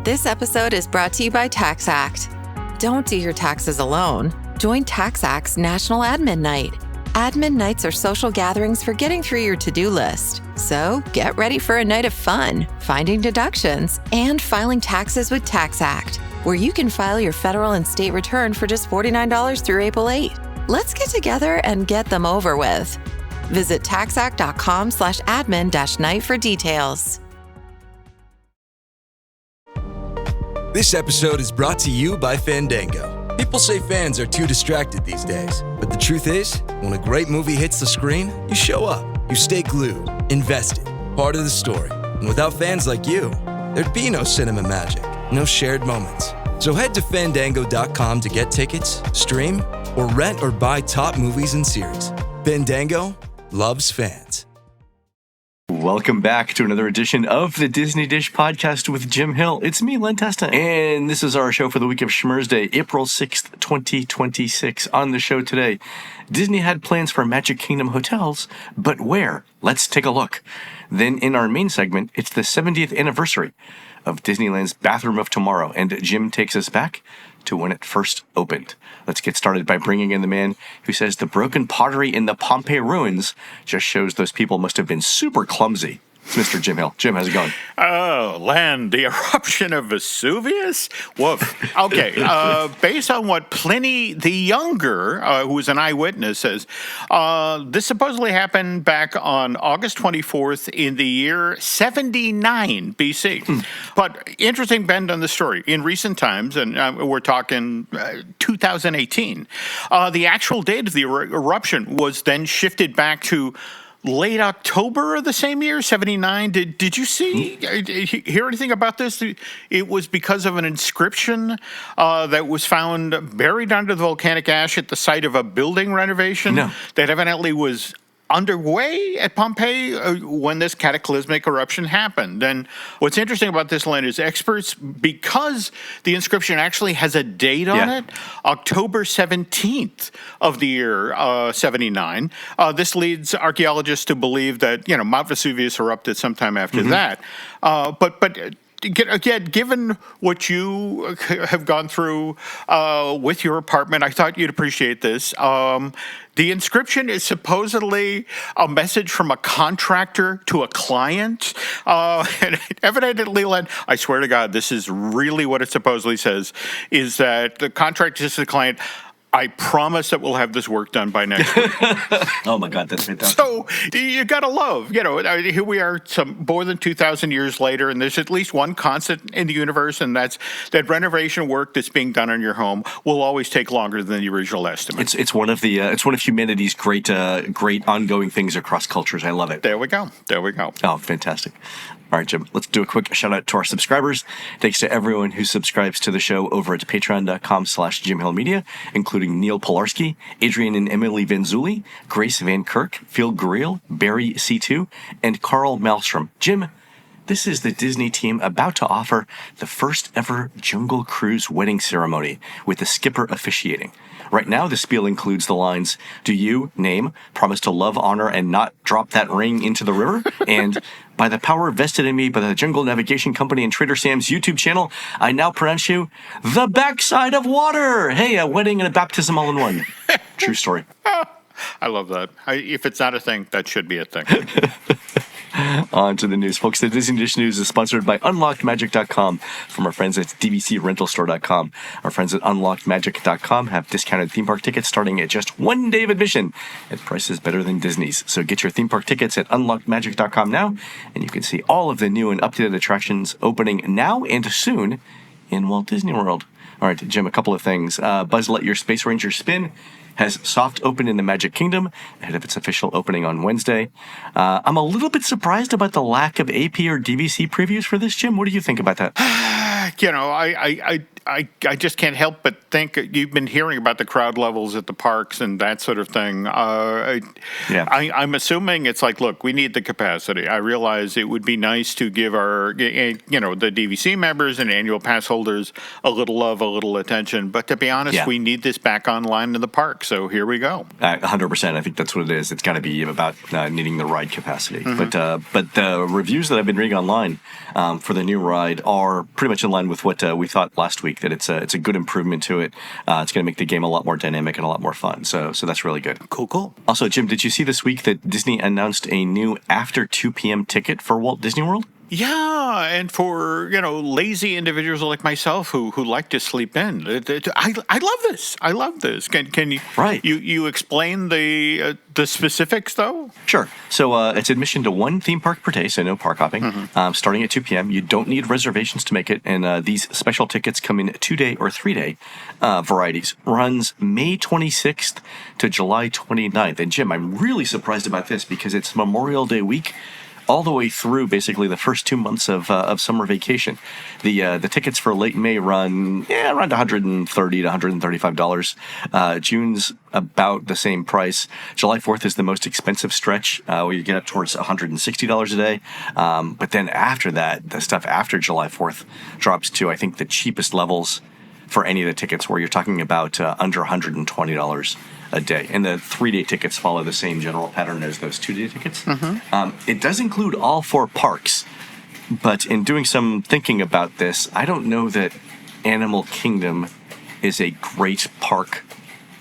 This episode is brought to you by TaxAct. Don't do your taxes alone. Join TaxAct's National Admin Night. Admin nights are social gatherings for getting through your to-do list. So get ready for a night of fun, finding deductions, and filing taxes with TaxAct, where you can file your federal and state return for just $49 through April 8. Let's get together and get them over with. Visit taxact.com/admin-night for details. This episode is brought to you by Fandango. People say fans are too distracted these days, but the truth is, when a great movie hits the screen, you show up, you stay glued, invested, part of the story. And without fans like you, there'd be no cinema magic, no shared moments. So head to Fandango.com to get tickets, stream, or rent or buy top movies and series. Fandango loves fans. Welcome back to another edition of the Disney Dish Podcast with Jim Hill. It's me, Len Testa, and this is our show for the week of Schmurz Day, April 6th, 2026. On the show today, Disney had plans for Magic Kingdom hotels, but where? Let's take a look. Then in our main segment, it's the 70th anniversary of Disneyland's Bathroom of Tomorrow, and Jim takes us back to when it first opened. Let's get started by bringing in the man who says the broken pottery in the Pompeii ruins just shows those people must have been super clumsy. It's Mr. Jim Hill. Jim, how's it going? Oh, Len, the eruption of Vesuvius? Woof. Okay, based on what Pliny the Younger, who was an eyewitness, says, this supposedly happened back on August 24th in the year 79 BC. But interesting bend on the story. In recent times, and we're talking 2018, the actual date of the eruption was then shifted back to late October of the same year, 79. Did you hear anything about this? It was because of an inscription that was found buried under the volcanic ash at the site of a building renovation that evidently was underway at Pompeii when this cataclysmic eruption happened. And what's interesting about this, Len, is experts, because the inscription actually has a date on it, October 17th of the year 79. This leads archaeologists to believe that, Mount Vesuvius erupted sometime after that. But again, given what you have gone through with your apartment, I thought you'd appreciate this. The inscription is supposedly a message from a contractor to a client. And evidently, Len, I swear to God, this is really what it supposedly says, is that the contractor says to the client, I promise that we'll have this work done by next week. Oh, my God, that's fantastic. So you got to love, here we are some more than 2,000 years later, and there's at least one constant in the universe, and that's that renovation work that's being done on your home will always take longer than the original estimate. It's one of humanity's great ongoing things across cultures. I love it. There we go. Oh, fantastic. All right, Jim, let's do a quick shout out to our subscribers. Thanks to everyone who subscribes to the show over at patreon.com/JimHillMedia, including Neil Polarski, Adrian and Emily Venzuli, Grace Van Kirk, Phil Gurriel, Barry C2, and Carl Malmstrom. Jim, this is the Disney team about to offer the first ever Jungle Cruise wedding ceremony with the skipper officiating. Right now, the spiel includes the lines, do you, name, promise to love, honor, and not drop that ring into the river? And by the power vested in me by the Jungle Navigation Company and Trader Sam's YouTube channel, I now pronounce you the backside of water. Hey, a wedding and a baptism all in one. True story. I love that. If it's not a thing, that should be a thing. On to the news, folks. The Disney Dish News is sponsored by UnlockedMagic.com from our friends at DVCRentalStore.com. Our friends at UnlockedMagic.com have discounted theme park tickets starting at just 1 day of admission at prices better than Disney's. So get your theme park tickets at UnlockedMagic.com now, and you can see all of the new and updated attractions opening now and soon in Walt Disney World. All right, Jim, a couple of things. Buzz Lightyear Space Ranger Spin has soft opened in the Magic Kingdom ahead of its official opening on Wednesday. I'm a little bit surprised about the lack of AP or DVC previews for this, Jim. What do you think about that? I just can't help but think you've been hearing about the crowd levels at the parks and that sort of thing. I'm assuming it's like, look, we need the capacity. I realize it would be nice to give our, the DVC members and annual pass holders a little love, a little attention. But to be honest, we need this back online in the park. So here we go. 100%. I think that's what it is. It's got to be about needing the ride capacity. But the reviews that I've been reading online for the new ride are pretty much in line with what we thought last week, that it's a good improvement to it. It's going to make the game a lot more dynamic and a lot more fun. So that's really good. Cool. Also, Jim, did you see this week that Disney announced a new after 2 p.m. ticket for Walt Disney World? Yeah, and for, lazy individuals like myself who like to sleep in, I love this. I love this. Can you you explain the specifics though? Sure. So it's admission to one theme park per day, so no park hopping. Starting at 2 p.m. You don't need reservations to make it, and these special tickets come in 2-day or 3-day varieties. Runs May 26th to July 29th. And Jim, I'm really surprised about this because it's Memorial Day week, all the way through basically the first 2 months of summer vacation. The tickets for late May run around $130 to $135. June's about the same price. July 4th is the most expensive stretch, where you get up towards $160 a day. But then after that, the stuff after July 4th drops to, I think, the cheapest levels for any of the tickets, where you're talking about under $120 a day. And the 3-day tickets follow the same general pattern as those 2-day tickets. It does include all 4 parks, but in doing some thinking about this, I don't know that Animal Kingdom is a great park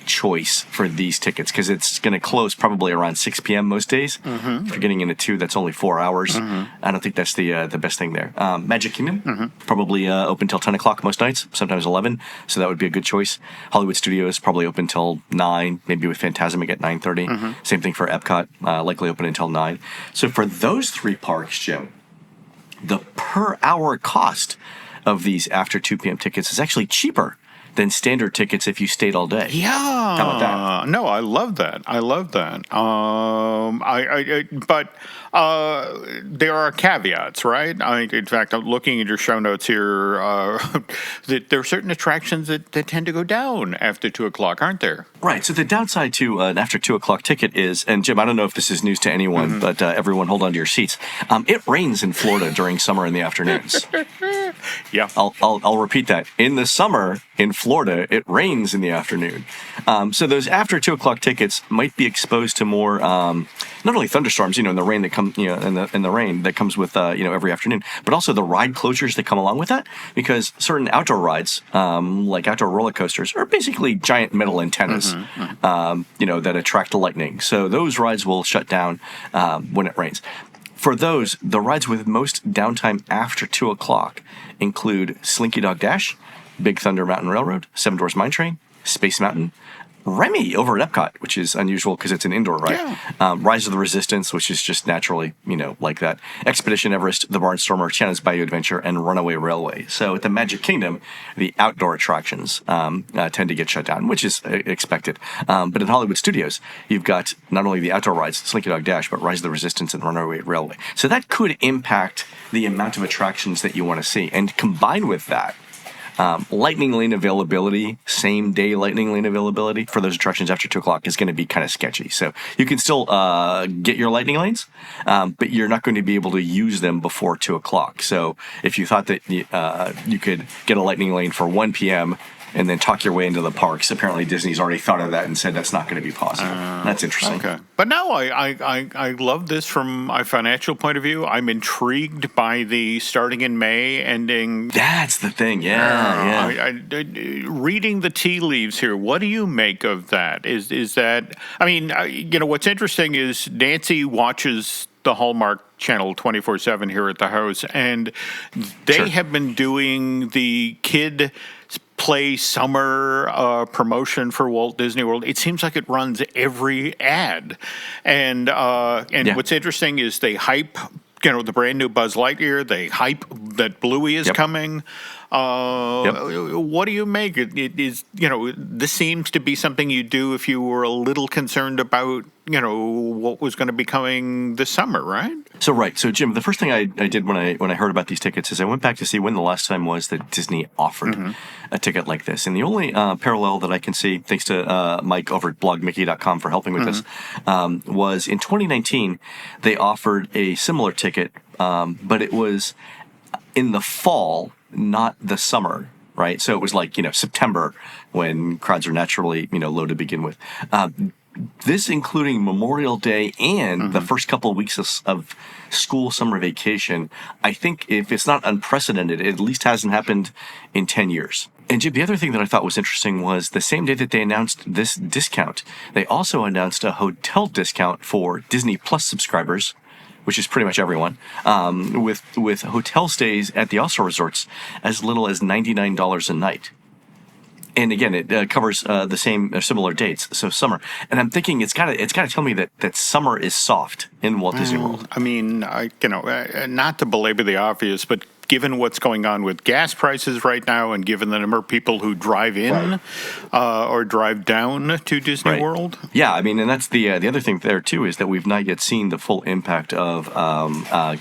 choice for these tickets, because it's going to close probably around 6 p.m. most days. If you're getting into 2, that's only 4 hours. I don't think that's the best thing there. Magic Kingdom, probably open till 10 o'clock most nights, sometimes 11, so that would be a good choice. Hollywood Studios probably open till 9, maybe with Fantasmic at 9:30. Same thing for Epcot, likely open until 9. So for those 3 parks, Jim, the per hour cost of these after 2 p.m. tickets is actually cheaper than standard tickets if you stayed all day. Yeah. How about that? No, I love that. But there are caveats, right? In fact, I'm looking at your show notes here. That there are certain attractions that tend to go down after 2 o'clock, aren't there? Right. So the downside to an after 2 o'clock ticket is, and Jim, I don't know if this is news to anyone, but everyone hold on to your seats. It rains in Florida during summer in the afternoons. Yeah. I'll repeat that. In the summer in Florida, it rains in the afternoon. So those after 2 o'clock tickets might be exposed to more, not only thunderstorms, in the rain that comes, in the rain that comes with, every afternoon, but also the ride closures that come along with that, because certain outdoor rides, like outdoor roller coasters, are basically giant metal antennas, that attract lightning. So those rides will shut down when it rains. For those, the rides with most downtime after 2 o'clock include Slinky Dog Dash, Big Thunder Mountain Railroad, Seven Dwarfs Mine Train, Space Mountain, Remy over at Epcot, which is unusual because it's an indoor ride. Yeah. Rise of the Resistance, which is just naturally, like that. Expedition Everest, The Barnstormer, Shannon's Bayou Adventure, and Runaway Railway. So at the Magic Kingdom, the outdoor attractions tend to get shut down, which is expected. But in Hollywood Studios, you've got not only the outdoor rides, Slinky Dog Dash, but Rise of the Resistance and Runaway Railway. So that could impact the amount of attractions that you want to see. And combined with that, Lightning Lane availability, same day Lightning Lane availability for those attractions after 2 o'clock is going to be kind of sketchy. So you can still get your Lightning Lanes, but you're not going to be able to use them before 2 o'clock. So if you thought that you could get a Lightning Lane for 1 p.m., and then talk your way into the parks. Apparently, Disney's already thought of that and said that's not going to be possible. That's interesting. Okay, but now I love this from a financial point of view. I'm intrigued by the starting in May, ending. That's the thing. Yeah. Reading the tea leaves here. What do you make of that? Is that? I mean, what's interesting is Nancy watches the Hallmark Channel 24/7 here at the house, and they have been doing the kid play summer promotion for Walt Disney World. It seems like it runs every ad, and what's interesting is they hype, the brand new Buzz Lightyear. They hype that Bluey is coming. What do you make? It is, this seems to be something you do if you were a little concerned about, what was going to be coming this summer, right? So right. So Jim, the first thing I did when I heard about these tickets is I went back to see when the last time was that Disney offered a ticket like this. And the only parallel that I can see, thanks to Mike over at blogmickey.com for helping with this, was in 2019 they offered a similar ticket, but it was in the fall, not the summer. Right. So it was like, September when crowds are naturally, low to begin with. This including Memorial Day and the first couple of weeks of school summer vacation. I think if it's not unprecedented, it at least hasn't happened in 10 years. And Jim, the other thing that I thought was interesting was the same day that they announced this discount, they also announced a hotel discount for Disney Plus subscribers, which is pretty much everyone, with hotel stays at the All-Star resorts as little as $99 a night. And again, it covers the same or similar dates, so summer. And I'm thinking it's got to tell me that summer is soft in Walt Disney World. I mean, not to belabor the obvious, but given what's going on with gas prices right now, and given the number of people who drive in or drive down to Disney World, yeah, I mean, and that's the other thing there too is that we've not yet seen the full impact of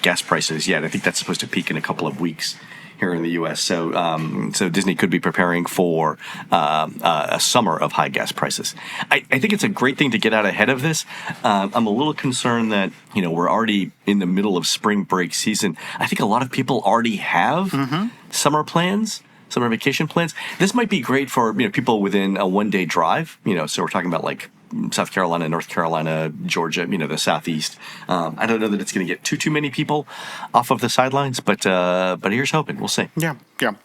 gas prices yet. I think that's supposed to peak in a couple of weeks here in the U.S. So Disney could be preparing for a summer of high gas prices. I think it's a great thing to get out ahead of this. I'm a little concerned that, we're already in the middle of spring break season. I think a lot of people already have summer plans, summer vacation plans. This might be great for, people within a one-day drive, so we're talking about like South Carolina, North Carolina, Georgia, the Southeast. I don't know that it's going to get too many people off of the sidelines, but here's hoping. We'll see. Yeah.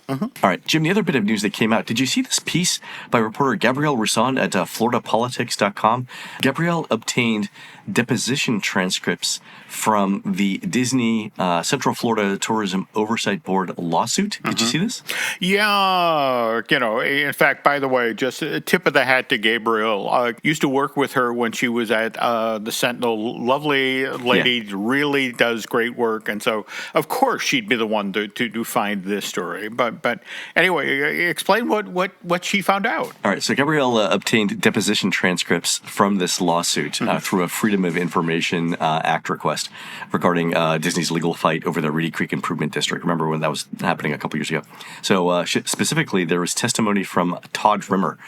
All right, Jim, the other bit of news that came out, did you see this piece by reporter Gabrielle Roussan at floridapolitics.com? Gabrielle obtained deposition transcripts from the Disney Central Florida Tourism Oversight Board lawsuit. Did you see this? Yeah. In fact, by the way, just a tip of the hat to Gabrielle. Used to work with her when she was at the Sentinel. Lovely lady, really does great work. And so, of course, she'd be the one to find this story. But anyway, explain what she found out. All right. So Gabrielle obtained deposition transcripts from this lawsuit through a Freedom of Information Act request regarding Disney's legal fight over the Reedy Creek Improvement District. Remember when that was happening a couple years ago? So specifically, there was testimony from Todd Rimmer,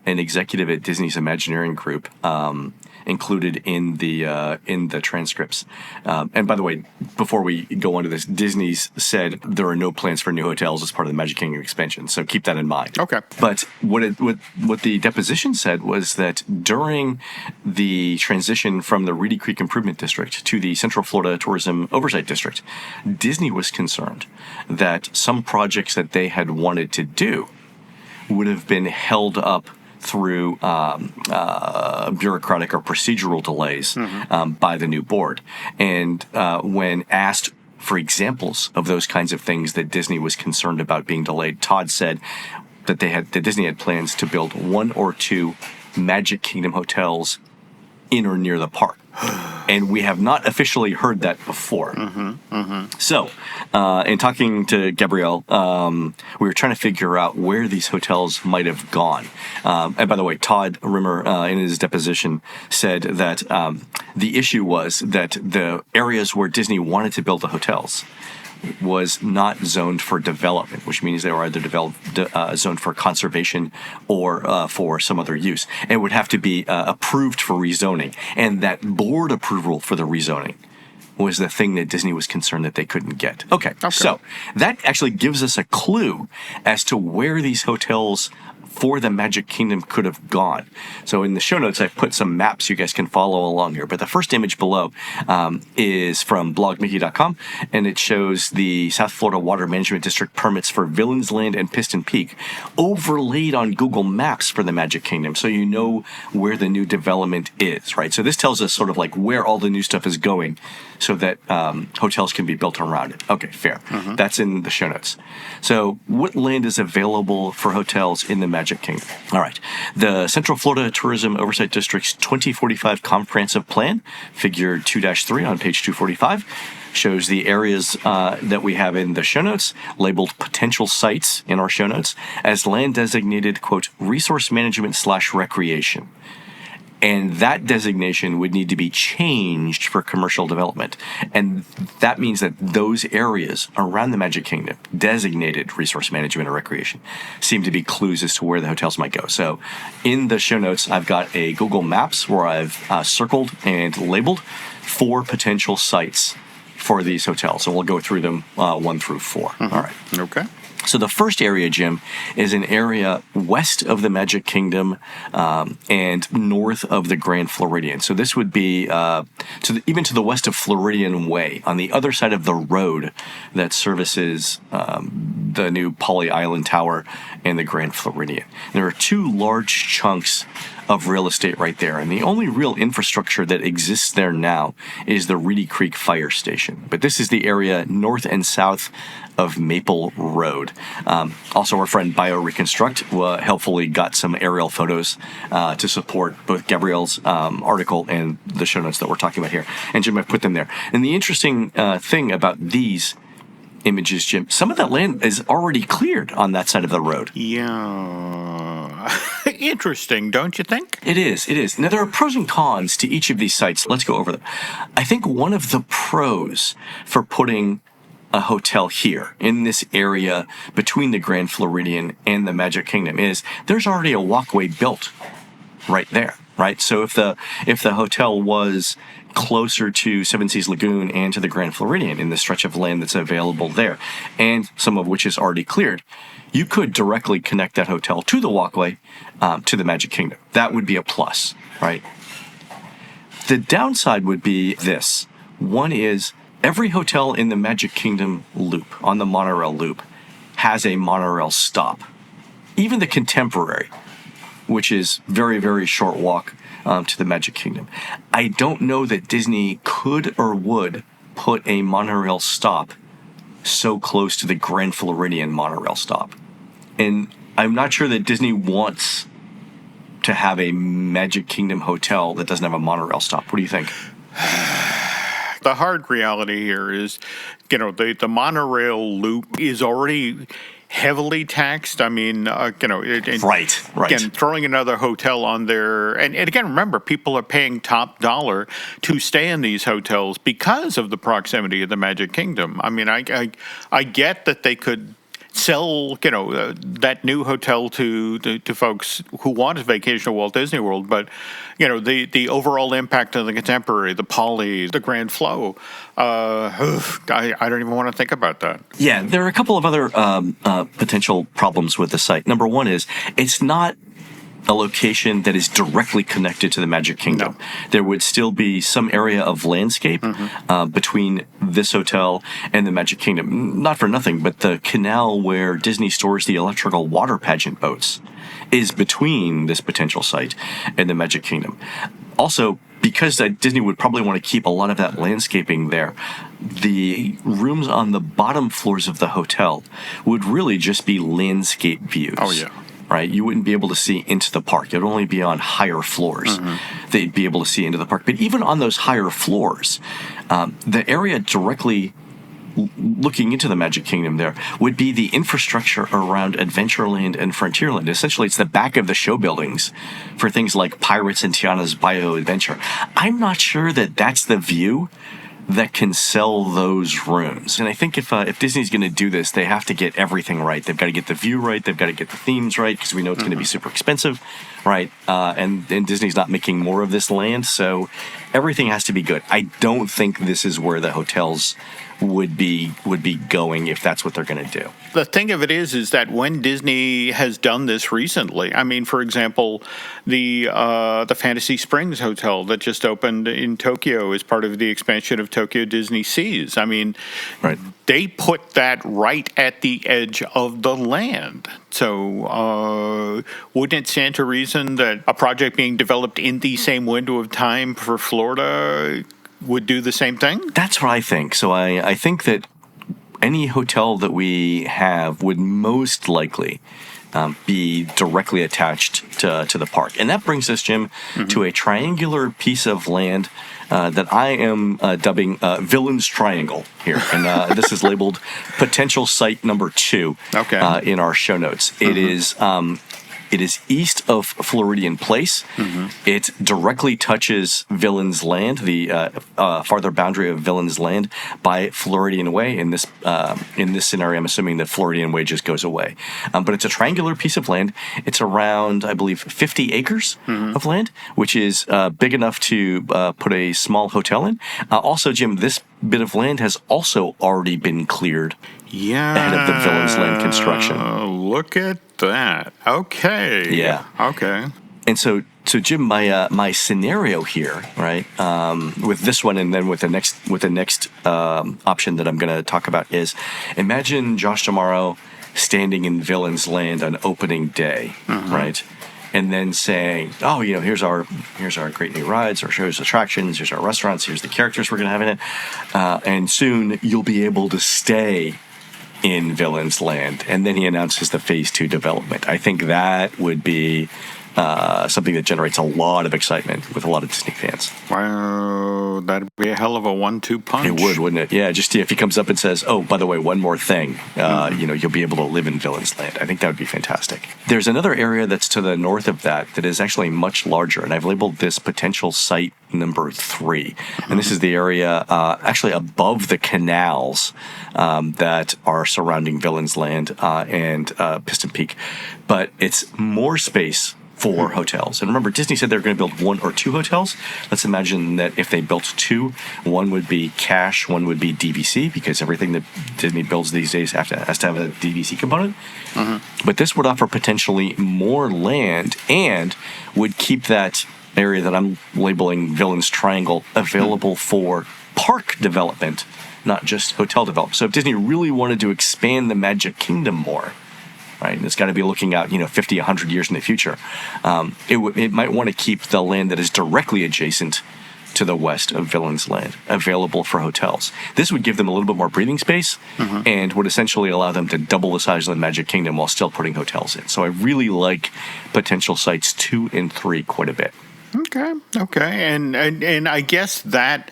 an executive at Disney's Imagineering Group, included in the transcripts. And by the way, before we go on to this, Disney's said there are no plans for new hotels as part of the Magic Kingdom expansion. So keep that in mind. Okay. But what the deposition said was that during the transition from the Reedy Creek Improvement District to the Central Florida Tourism Oversight District, Disney was concerned that some projects that they had wanted to do would have been held up through bureaucratic or procedural delays by the new board. And when asked for examples of those kinds of things that Disney was concerned about being delayed, Todd said that Disney had plans to build 1 or 2 Magic Kingdom hotels in or near the park. And we have not officially heard that before. So, in talking to Gabrielle, we were trying to figure out where these hotels might have gone. And by the way, Todd Rimmer, in his deposition, said that the issue was that the areas where Disney wanted to build the hotels was not zoned for development, which means they were either zoned for conservation or for some other use. And it would have to be approved for rezoning. And that board approval for the rezoning was the thing that Disney was concerned that they couldn't get. Okay. So that actually gives us a clue as to where these hotels for the Magic Kingdom could have gone. So in the show notes, I've put some maps you guys can follow along here. But the first image below is from blogmickey.com, and it shows the South Florida Water Management District permits for Villains Land and Piston Peak overlaid on Google Maps for the Magic Kingdom, so you know where the new development is, right? So this tells us sort of like where all the new stuff is going so that hotels can be built around it. Okay, fair. That's in the show notes. So what land is available for hotels in the Magic Kingdom? All right. The Central Florida Tourism Oversight District's 2045 Comprehensive Plan, figure 2-3 on page 245, shows the areas that we have in the show notes, labeled potential sites in our show notes, as land designated, quote, resource management / recreation. And that designation would need to be changed for commercial development. And that means that those areas around the Magic Kingdom, designated resource management or recreation, seem to be clues as to where the hotels might go. So in the show notes, I've got a Google Maps where I've circled and labeled 4 potential sites for these hotels. So we'll go through them 1 through 4. All right. Okay. So the first area, Jim, is an area west of the Magic Kingdom and north of the Grand Floridian. So this would be even to the west of Floridian Way, on the other side of the road that services the new Poly Island Tower and the Grand Floridian. There are 2 large chunks of real estate right there, and the only real infrastructure that exists there now is the Reedy Creek Fire Station. But this is the area north and south of Maple Road. Also, our friend BioReconstruct helpfully got some aerial photos to support both Gabrielle's article and the show notes that we're talking about here. And Jim, I put them there. And the interesting thing about these images, Jim, some of that land is already cleared on that side of the road. Yeah. Interesting, don't you think? It is. Now, there are pros and cons to each of these sites. Let's go over them. I think one of the pros for putting a hotel here in this area between the Grand Floridian and the Magic Kingdom is there's already a walkway built right there, right? So if the hotel was closer to Seven Seas Lagoon and to the Grand Floridian in the stretch of land that's available there, and some of which is already cleared, you could directly connect that hotel to the walkway to the Magic Kingdom. That would be a plus, right? The downside would be this. One is every hotel in the Magic Kingdom loop, on the monorail loop, has a monorail stop. Even the Contemporary, which is very, very short walk to the Magic Kingdom. I don't know that Disney could or would put a monorail stop so close to the Grand Floridian monorail stop. And I'm not sure that Disney wants to have a Magic Kingdom hotel that doesn't have a monorail stop. What do you think? The hard reality here is, the monorail loop is already heavily taxed. I mean, Right. Again, throwing another hotel on there. And again, remember, people are paying top dollar to stay in these hotels because of the proximity of the Magic Kingdom. I mean, I get that they could sell, that new hotel to folks who want to vacation at Walt Disney World, but the overall impact of the Contemporary, the Poly, the Grand Flow, I don't even want to think about that. Yeah, there are a couple of other potential problems with the site. Number one is it's not a location that is directly connected to the Magic Kingdom. No. There would still be some area of landscape between this hotel and the Magic Kingdom. Not for nothing, but the canal where Disney stores the electrical water pageant boats is between this potential site and the Magic Kingdom. Also, because Disney would probably want to keep a lot of that landscaping there, the rooms on the bottom floors of the hotel would really just be landscape views. Oh, yeah. Right? You wouldn't be able to see into the park. It would only be on higher floors. They'd be able to see into the park. But even on those higher floors, the area directly looking into the Magic Kingdom there would be the infrastructure around Adventureland and Frontierland. Essentially, it's the back of the show buildings for things like Pirates and Tiana's Bio Adventure. I'm not sure that that's the view that can sell those rooms. And I think if Disney's going to do this, they have to get everything right. They've got to get the view right. They've got to get the themes right, because we know it's going to be super expensive, right? And Disney's not making more of this land, so everything has to be good. I don't think this is where the hotels would be going if that's what they're going to do. The thing of it is that when Disney has done this recently, I mean, for example, the Fantasy Springs Hotel that just opened in Tokyo as part of the expansion of Tokyo Disney Seas. I mean, right. They put that right at the edge of the land. So wouldn't it stand to reason that a project being developed in the same window of time for Florida would do the same thing? That's what I think. So I think that any hotel that we have would most likely be directly attached to the park. And that brings us, Jim, to a triangular piece of land that I am dubbing Villain's Triangle here. And this is labeled potential site number 2 in our show notes. It is It is east of Floridian Place. It directly touches Villain's Land, the farther boundary of Villain's Land, by Floridian Way. In this scenario, I'm assuming that Floridian Way just goes away. But it's a triangular piece of land. It's around, I believe, 50 acres of land, which is big enough to put a small hotel in. Also, Jim, this bit of land has also already been cleared ahead of the Villain's Land construction. Look at that. Okay. Yeah. Okay. And so Jim, my scenario here, right, with this one and then with the next option that I'm going to talk about is, imagine Josh D'Amaro standing in Villain's Land on opening day, right, and then saying, oh, here's our great new rides, or here's attractions, here's our restaurants, here's the characters we're going to have in it, and soon you'll be able to stay in Villain's Land. And then he announces the Phase 2 development. I think that would be something that generates a lot of excitement with a lot of Disney fans. Wow, that'd be a hell of a 1-2 punch. It would, wouldn't it? Yeah, just if he comes up and says, oh, by the way, one more thing, you'll be able to live in Villain's Land. I think that would be fantastic. There's another area that's to the north of that is actually much larger, and I've labeled this potential site number 3. And this is the area actually above the canals that are surrounding Villain's Land and Piston Peak. But it's more space for hotels. And remember, Disney said they were going to build 1 or 2 hotels. Let's imagine that if they built 2, one would be cash, one would be DVC, because everything that Disney builds these days has to have a DVC component. But this would offer potentially more land and would keep that area that I'm labeling Villain's Triangle available for park development, not just hotel development. So if Disney really wanted to expand the Magic Kingdom more, right, and it's got to be looking out, 50, 100 years in the future, it might want to keep the land that is directly adjacent to the west of Villain's Land available for hotels. This would give them a little bit more breathing space and would essentially allow them to double the size of the Magic Kingdom while still putting hotels in. So I really like potential sites 2 and 3 quite a bit. Okay. And I guess that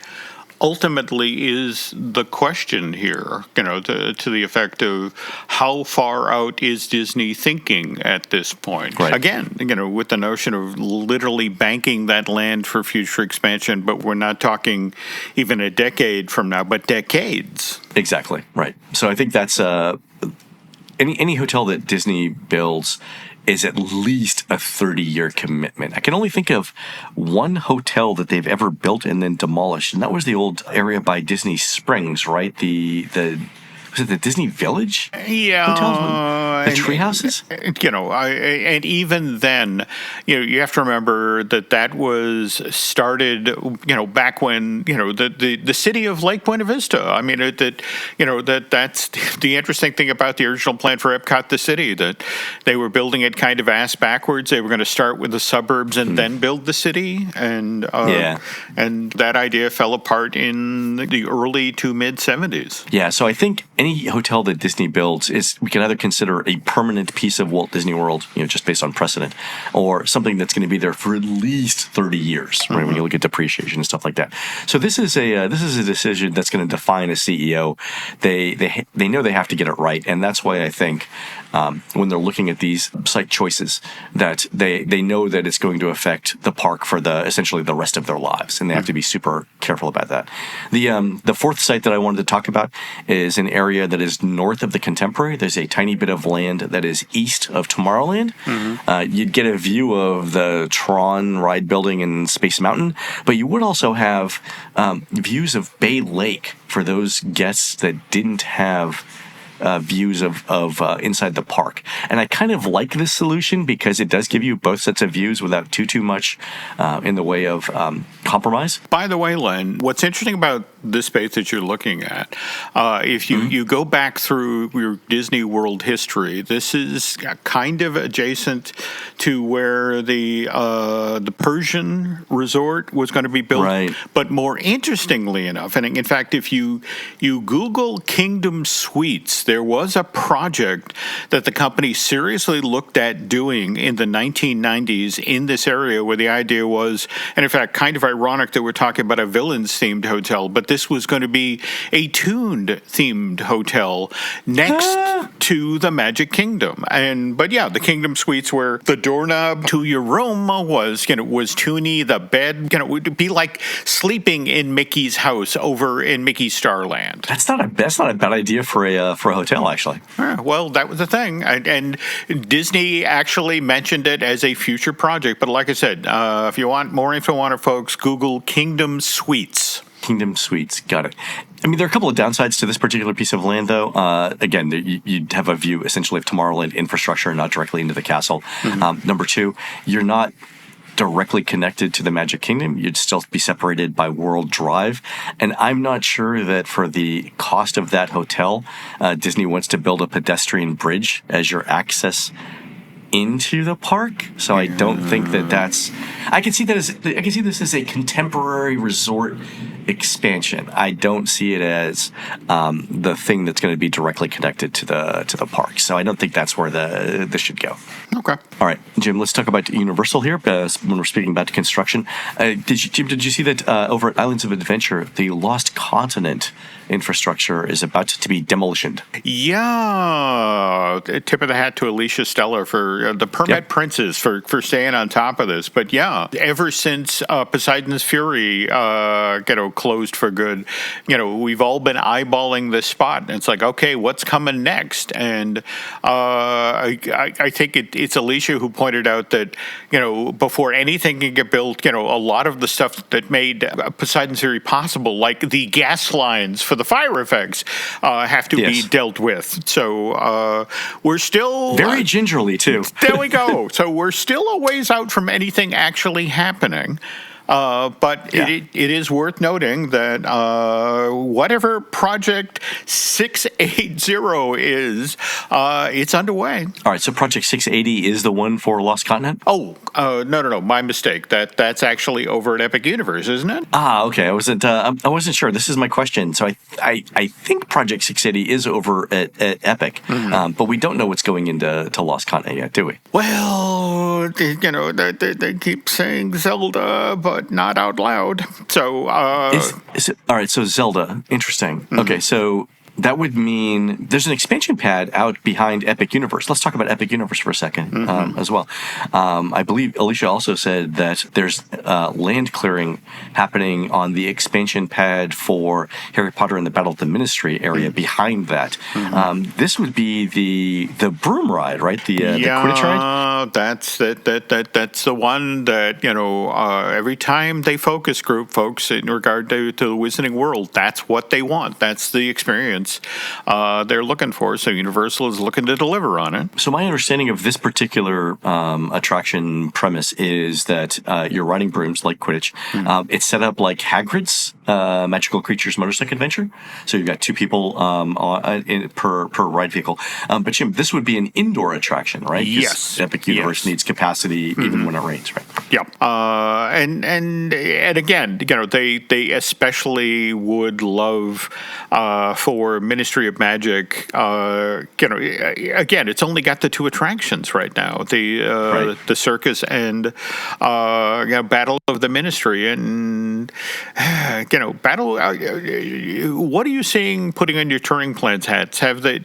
ultimately is the question here, to the effect of how far out is Disney thinking at this point? Right. Again, with the notion of literally banking that land for future expansion, but we're not talking even a decade from now, but decades. Exactly, right. So I think that's any hotel that Disney builds is at least a 30-year commitment. I can only think of one hotel that they've ever built and then demolished, and that was the old area by Disney Springs, right? Was it the Disney Village? Yeah. Hotels? The tree houses? And even then, you have to remember that was started, back when, the city of Lake Buena Vista. I mean, that's the interesting thing about the original plan for Epcot, the city, that they were building it kind of ass backwards. They were going to start with the suburbs and then build the city. And and that idea fell apart in the early to mid 70s. Yeah, so I think any hotel that Disney builds we can either consider a permanent piece of Walt Disney World, just based on precedent, or something that's going to be there for at least 30 years, right? When you look at depreciation and stuff like that. So this is a decision that's going to define a CEO. They know they have to get it right, and that's why I think when they're looking at these site choices, that they know that it's going to affect the park for essentially the rest of their lives, and they have to be super careful about that. The fourth site that I wanted to talk about is an area that is north of the Contemporary. There's a tiny bit of land that is east of Tomorrowland. You'd get a view of the Tron ride building and Space Mountain, but you would also have views of Bay Lake for those guests that didn't have views of inside the park. And I kind of like this solution because it does give you both sets of views without too much in the way of compromise. By the way, Len, what's interesting about this space that you're looking at, if you go back through your Disney World history, this is kind of adjacent to where the Persian resort was going to be built. Right. But more interestingly enough, and in fact, if you Google Kingdom Suites, there was a project that the company seriously looked at doing in the 1990s in this area, where the idea was, and in fact, kind of ironic that we're talking about a villains-themed hotel, but this was going to be a tuned-themed hotel next to the Magic Kingdom. But yeah, the Kingdom Suites where the doorknob to your room was toony, the bed, would be like sleeping in Mickey's house over in Mickey's Starland. That's not a bad idea for a hotel, actually. Well, that was the thing, and Disney actually mentioned it as a future project. But like I said, if you want more info on it, folks, Google Kingdom Suites. Kingdom Suites, got it. I mean, there are a couple of downsides to this particular piece of land, though. Again, you'd have a view essentially of Tomorrowland infrastructure, not directly into the castle. Number two, you're not directly connected to the Magic Kingdom. You'd still be separated by World Drive. And I'm not sure that for the cost of that hotel, Disney wants to build a pedestrian bridge as your access into the park. So I don't think that's... I can see this as a contemporary resort expansion. I don't see it as the thing that's going to be directly connected to the park. So I don't think that's where this should go. Okay. All right, Jim, let's talk about Universal here when we're speaking about construction. Did you see that over at Islands of Adventure, the Lost Continent infrastructure is about to be demolished? Yeah. Tip of the hat to Alicia Stellar for the Permit Princes for staying on top of this. But yeah, ever since Poseidon's Fury closed for good, we've all been eyeballing this spot. And it's like, okay, what's coming next? And I think it's Alicia who pointed out that, before anything can get built, a lot of the stuff that made Poseidon's Fury possible, like the gas lines for the fire effects, have to be dealt with. So we're still... Very gingerly, too. There we go. So we're still a ways out from anything actually happening. But it is worth noting that whatever Project 680 is, it's underway. All right, so Project 680 is the one for Lost Continent? Oh, no, my mistake. That's actually over at Epic Universe, isn't it? Okay. I wasn't sure. This is my question. So I think Project 680 is over at Epic, but we don't know what's going into Lost Continent yet, do we? Well, they keep saying Zelda, but not out loud. So, is it, all right. So Zelda, interesting. Okay, so that would mean there's an expansion pad out behind Epic Universe. Let's talk about Epic Universe for a second as well. I believe Alicia also said that there's land clearing happening on the expansion pad for Harry Potter and the Battle of the Ministry area behind that. This would be the broom ride, right? The Quidditch ride? That's the one that, every time they focus group folks in regard to the Wizarding World, that's what they want. That's the experience they're looking for, so Universal is looking to deliver on it. So my understanding of this particular attraction premise is that you're riding brooms like Quidditch. It's set up like Hagrid's Magical Creatures Motorcycle Adventure. So you've got two people per ride vehicle. But Jim, this would be an indoor attraction, right? Yes. Epic Universe needs capacity even when it rains, right? Yep. And again, they especially would love for Ministry of Magic. Again, it's only got the two attractions right now: the circus and Battle of the Ministry. And Battle. What are you seeing putting on your touring plans hats? Have the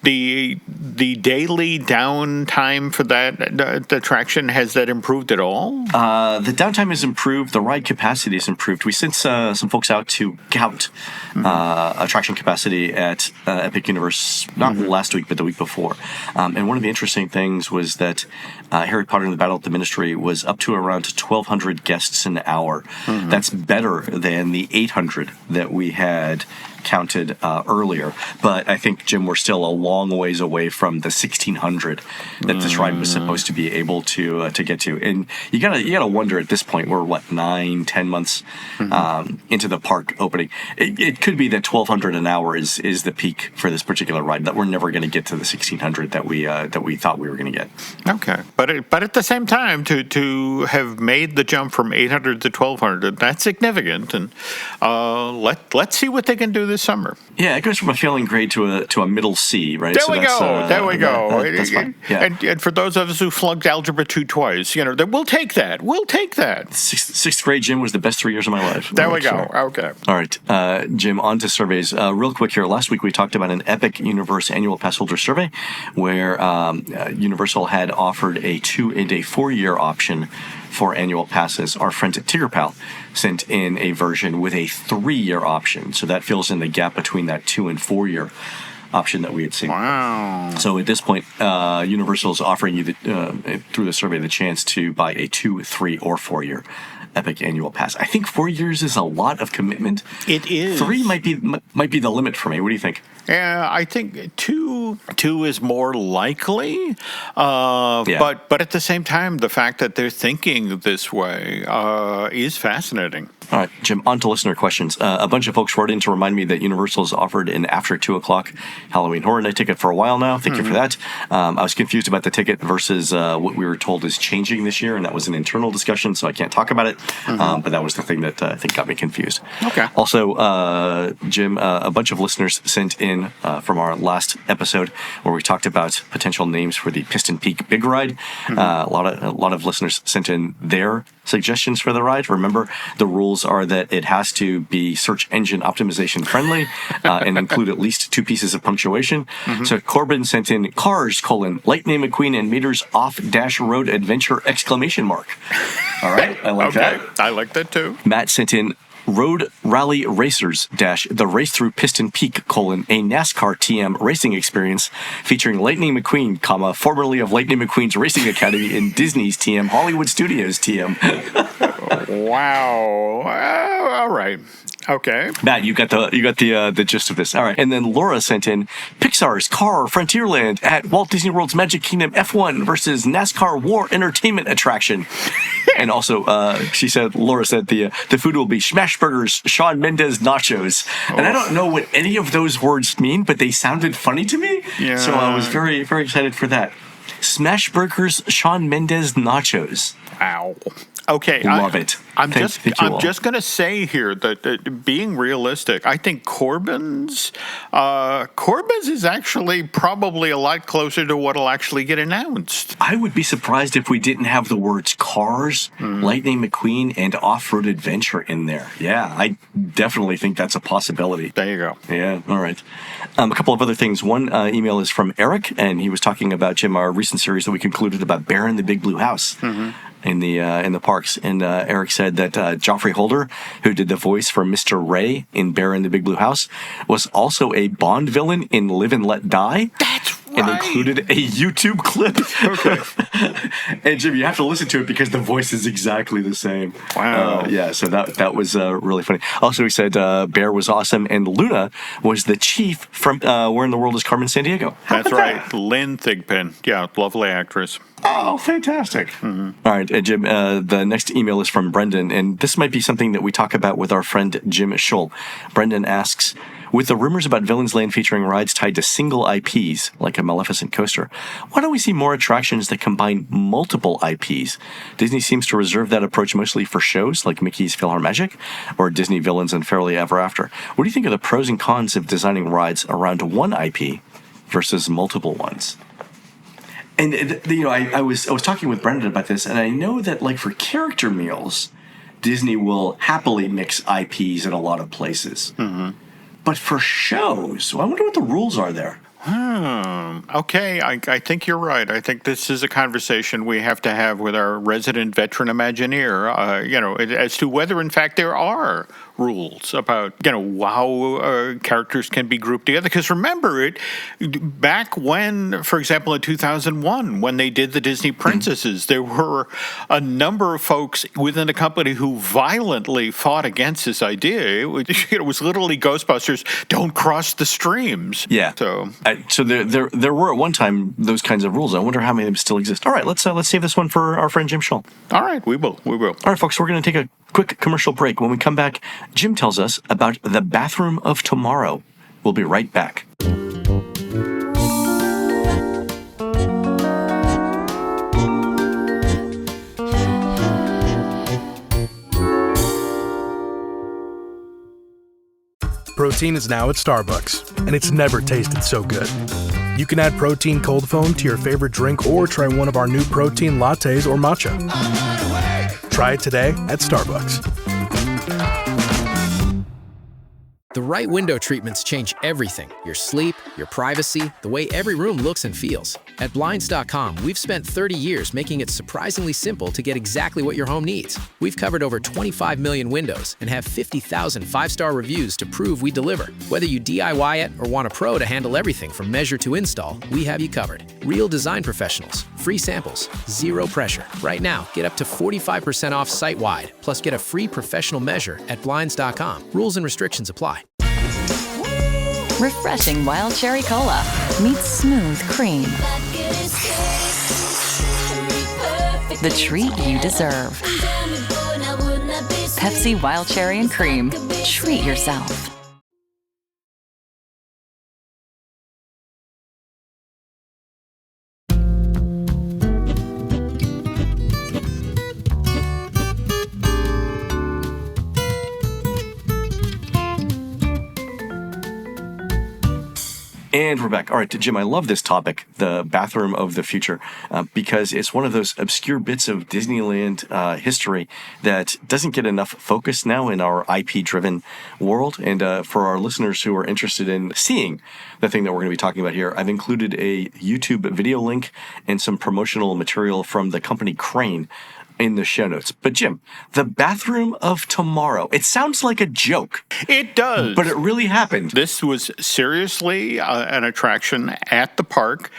daily downtime for that attraction, has that improved at all? The downtime has improved. The ride capacity has improved. We sent some folks out to count attraction capacity at Epic Universe, not last week, but the week before. And one of the interesting things was that Harry Potter and the Battle of the Ministry was up to around 1,200 guests an hour. That's better than the 800 that we had counted earlier. But I think, Jim, we're still a long ways away from the 1,600 that this ride was supposed to be able to get to. And you gotta wonder at this point, we're 9-10 months into the park opening. It could be that 1,200 an hour is the peak for this particular ride, that we're never going to get to the 1,600 that we thought we were going to get. Okay, but at the same time, to have made the jump from 800 to 1,200, that's significant. And let's see what they can do this summer. Yeah, it goes from a failing grade to a middle C, right? There we go. That's fine. Yeah. And for those of us who flunked Algebra 2 twice, we'll take that. We'll take that. Sixth grade, Jim, was the best 3 years of my life. There we go. Okay. All right, Jim, on to surveys. Real quick here. Last week we talked about an Epic Universe annual pass holder survey where Universal had offered a 2 and a 4 year option for annual passes. Our friend Tiggerpal sent in a version with a 3 year option. So that fills in the gap between that 2 and 4 year option that we had seen. Wow. So at this point, Universal is offering you, through the survey, the chance to buy a 2, 3, or 4 year Epic annual pass. I think 4 years is a lot of commitment. It is. 3 might be the limit for me. What do you think? Yeah, I think two is more likely, but at the same time, the fact that they're thinking this way is fascinating. All right, Jim, on to listener questions. A bunch of folks wrote in to remind me that Universal's offered an after 2 o'clock Halloween Horror Night ticket for a while now. Thank you for that. I was confused about the ticket versus what we were told is changing this year, and that was an internal discussion, so I can't talk about it. But that was the thing that I think got me confused. Okay. Also, Jim, a bunch of listeners sent in from our last episode where we talked about potential names for the Piston Peak Big Ride. A lot of listeners sent in their suggestions for the ride. Remember, the rules are that it has to be search engine optimization friendly and include at least 2 pieces of punctuation. So Corbin sent in Cars, Lightning McQueen and Meters Off Dash Road Adventure ! All right, I like that. I like that too. Matt sent in Road Rally Racers - the race through Piston Peak: a NASCAR TM racing experience featuring Lightning McQueen, formerly of Lightning McQueen's Racing Academy in Disney's TM Hollywood Studios TM. Wow. All right. Okay. Matt, you got the gist of this. All right. And then Laura sent in Pixar's Car Frontierland at Walt Disney World's Magic Kingdom F1 versus NASCAR War Entertainment Attraction. And also, Laura said the food will be Smashburgers Shawn Mendes nachos. And I don't know what any of those words mean, but they sounded funny to me. Yeah. So I was very, very excited for that. Smashburgers Shawn Mendes nachos. Wow. Okay, love it. I'm just going to say here that being realistic, I think Corbin's is actually probably a lot closer to what'll actually get announced. I would be surprised if we didn't have the words Cars, Lightning McQueen, and Off-Road Adventure in there. Yeah, I definitely think that's a possibility. There you go. Yeah, all right. A couple of other things. One email is from Eric, and he was talking about, Jim, our recent series that we concluded about Bear in the Big Blue House. In the parks, and Eric said that Joffrey Holder, who did the voice for Mr. Ray in Bear in the Big Blue House, was also a Bond villain in Live and Let Die. That's right. And included a YouTube clip. Okay. And Jim, you have to listen to it because the voice is exactly the same. Wow. Yeah, so that was really funny. Also, he said Bear was awesome, and Luna was the chief from Where in the World is Carmen Sandiego. That's right, Lynn Thigpen. Yeah, lovely actress. Oh, fantastic. All right, Jim, the next email is from Brendan, and this might be something that we talk about with our friend Jim Schull. Brendan asks, with the rumors about Villains Land featuring rides tied to single IPs, like a Maleficent coaster, why don't we see more attractions that combine multiple IPs? Disney seems to reserve that approach mostly for shows like Mickey's PhilharMagic or Disney Villains and Fairly Ever After. What do you think of the pros and cons of designing rides around one IP versus multiple ones? And I was talking with Brendan about this, and I know that like for character meals, Disney will happily mix IPs in a lot of places. But for shows, I wonder what the rules are there. Okay, I think you're right. I think this is a conversation we have to have with our resident veteran Imagineer, as to whether, in fact, there are rules about, how characters can be grouped together. Because remember, back when, for example, in 2001, when they did the Disney Princesses, there were a number of folks within the company who violently fought against this idea. It was literally Ghostbusters, don't cross the streams. Yeah. So there were at one time those kinds of rules. I wonder how many of them still exist. All right, let's save this one for our friend Jim Schull. All right, we will. All right, folks, we're going to take a quick commercial break. When we come back, Jim tells us about the bathroom of tomorrow. We'll be right back. Pro protein is now at Starbucks, and it's never tasted so good. You can add protein cold foam to your favorite drink or try one of our new protein lattes or matcha. Try it today at Starbucks. The right window treatments change everything: your sleep, your privacy, the way every room looks and feels. At Blinds.com, we've spent 30 years making it surprisingly simple to get exactly what your home needs. We've covered over 25 million windows and have 50,000 five-star reviews to prove we deliver. Whether you DIY it or want a pro to handle everything from measure to install, we have you covered. Real design professionals, free samples, zero pressure. Right now, get up to 45% off site-wide, plus get a free professional measure at Blinds.com. Rules and restrictions apply. Refreshing wild cherry cola meets smooth cream. The treat you deserve. Pepsi Wild Cherry and Cream. Treat yourself. And we're back. All right, Jim, I love this topic, the bathroom of the future, because it's one of those obscure bits of Disneyland history that doesn't get enough focus now in our IP-driven world. And for our listeners who are interested in seeing the thing that we're going to be talking about here, I've included a YouTube video link and some promotional material from the company Crane in the show notes. But Jim, the bathroom of tomorrow, it sounds like a joke. It does. But it really happened. This was seriously an attraction at the park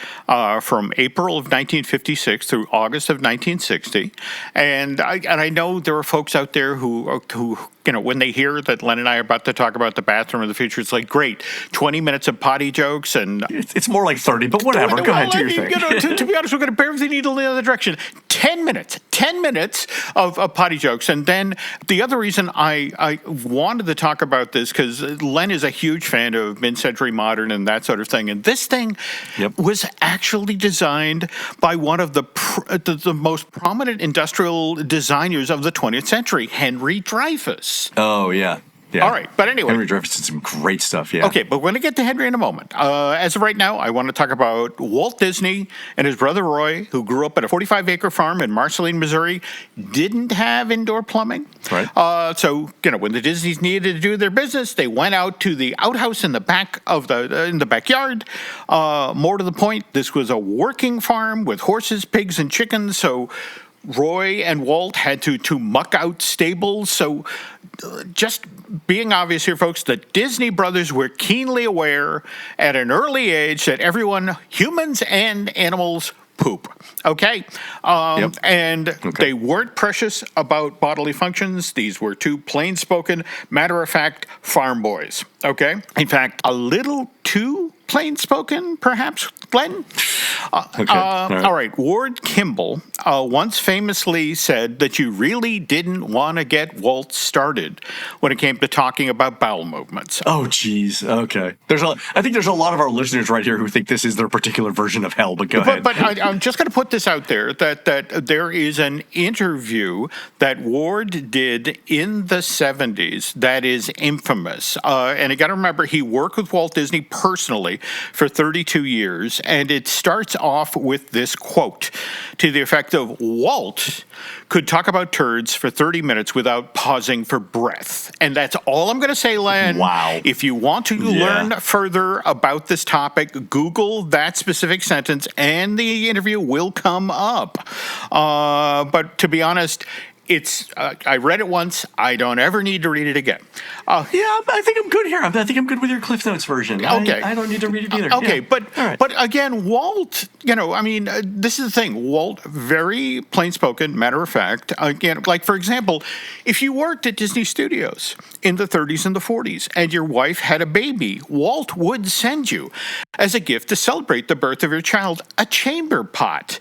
from April of 1956 through August of 1960. And I know there are folks out there who you know, when they hear that Len and I are about to talk about the bathroom of the future, it's like, great, 20 minutes of potty jokes. And it's more like 30, but whatever. Go ahead, do your thing. You know, to be honest, we're going to bear everything needle in the other direction. 10 minutes of potty jokes. And then the other reason I wanted to talk about this, because Len is a huge fan of mid-century modern and that sort of thing. And this thing was actually designed by one of the most prominent industrial designers of the 20th century, Henry Dreyfuss. Oh, yeah. Yeah. All right, but anyway. Henry Dreyfuss did some great stuff, yeah. Okay, but we're going to get to Henry in a moment. As of right now, I want to talk about Walt Disney and his brother Roy, who grew up at a 45-acre farm in Marceline, Missouri, didn't have indoor plumbing. Right. So, you know, when the Disneys needed to do their business, they went out to the outhouse in the back of in the backyard. More to the point, this was a working farm with horses, pigs, and chickens, so Roy and Walt had to muck out stables. So just being obvious here, folks, the Disney brothers were keenly aware at an early age that everyone, humans and animals, poop. Okay? And they weren't precious about bodily functions. These were two plain-spoken, matter-of-fact farm boys. Okay? In fact, a little too plain-spoken, perhaps, Glenn? All right. Ward Kimball once famously said that you really didn't want to get Walt started when it came to talking about bowel movements. Oh, geez. Okay. I think there's a lot of our listeners right here who think this is their particular version of hell, but go ahead. But I'm just going to put this out there, that there is an interview that Ward did in the 70s that is infamous. And you got to remember, he worked with Walt Disney personally for 32 years, and it starts off with this quote to the effect of, Walt could talk about turds for 30 minutes without pausing for breath. And that's all I'm going to say, Len. Wow. If you want to learn further about this topic, Google that specific sentence, and the interview will come up. But to be honest, I read it once. I don't ever need to read it again. I think I'm good here. I think I'm good with your Cliff Notes version. Okay. I don't need to read it either. Okay, Yeah. but again, Walt, you know, I mean, this is the thing. Walt, very plain-spoken, matter of fact. Again, like, for example, if you worked at Disney Studios in the 30s and the 40s and your wife had a baby, Walt would send you, as a gift to celebrate the birth of your child, a chamber pot.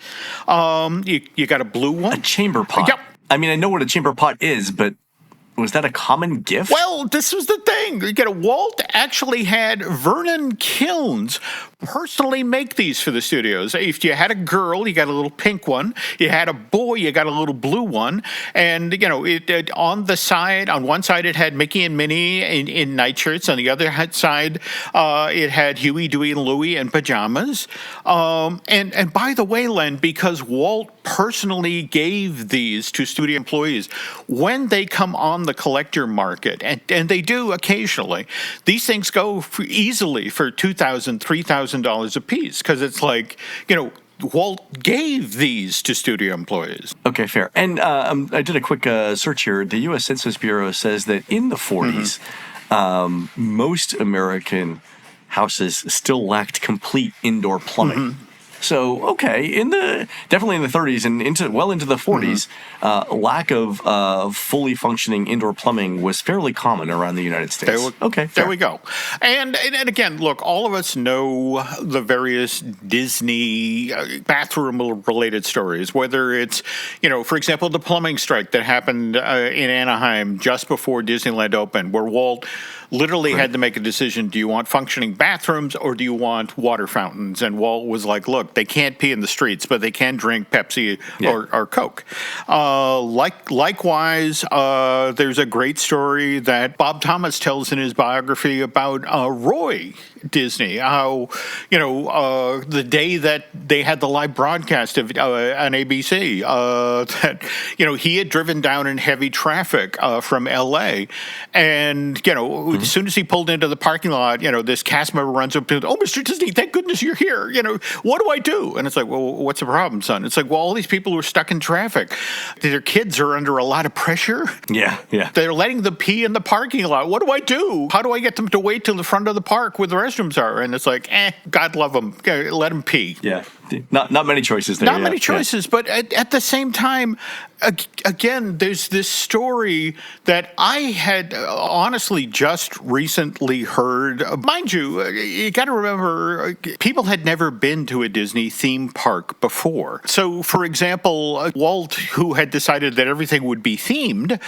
You got a blue one? A chamber pot? Yep. I mean, I know what a chamber pot is, but was that a common gift? Well, this was the thing. Walt actually had Vernon Kilns personally make these for the studios. If you had a girl, you got a little pink one. You had a boy, you got a little blue one. And, it on the side, on one side, it had Mickey and Minnie in nightshirts. On the other side, it had Huey, Dewey, and Louie in pajamas. And by the way, Len, because Walt personally gave these to studio employees, when they come on the collector market, and they do occasionally, these things go easily for $2,000, $3,000 a piece, because it's like, Walt gave these to studio employees. Okay, fair. And I did a quick search here. The U.S. Census Bureau says that in the 40s, most American houses still lacked complete indoor plumbing. So, okay, definitely in the 30s and into the 40s, lack of fully functioning indoor plumbing was fairly common around the United States. There we go. And again, look, all of us know the various Disney bathroom-related stories, whether it's, for example, the plumbing strike that happened in Anaheim just before Disneyland opened, where Walt literally had to make a decision: do you want functioning bathrooms or do you want water fountains? And Walt was like, look, they can't pee in the streets, but they can drink Pepsi or Coke. Likewise, there's a great story that Bob Thomas tells in his biography about Roy Disney, how, the day that they had the live broadcast of on ABC, that, he had driven down in heavy traffic from L.A. And, as soon as he pulled into the parking lot, this cast member runs up to him, "Oh, Mr. Disney, thank goodness you're here. What do I do?" And it's like, "Well, what's the problem, son?" It's like, "Well, all these people who are stuck in traffic, their kids are under a lot of pressure. Yeah. They're letting them pee in the parking lot. What do I do? How do I get them to wait till the front of the park where the restrooms are?" And it's like, God love them. Let them pee. Yeah. Not many choices there. Not many choices, but at the same time, again, there's this story that I had honestly just recently heard. Mind you, you got to remember, people had never been to a Disney theme park before. So, for example, Walt, who had decided that everything would be themed,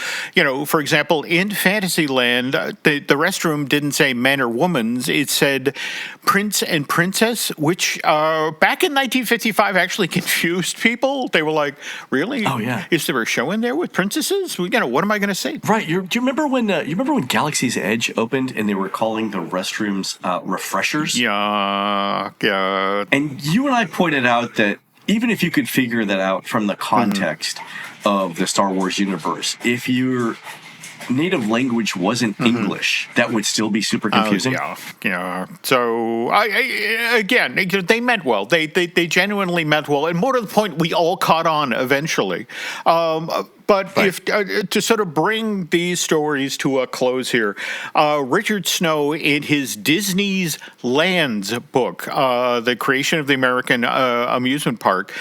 for example, in Fantasyland, the restroom didn't say men or women's. It said prince and princess, which back in 1955 actually confused people. They were like, really? Oh, yeah. Is there a show in there with princesses? What am I going to say? Right. Do you remember when Galaxy's Edge opened and they were calling the restrooms refreshers? Yeah. And you and I pointed out that even if you could figure that out from the context of the Star Wars universe, if your native language wasn't English, that would still be super confusing. Yeah. So, again, they meant well. They genuinely meant well. And more to the point, we all caught on eventually. But if to sort of bring these stories to a close here, Richard Snow, in his Disney's Lands book, The Creation of the American Amusement Park,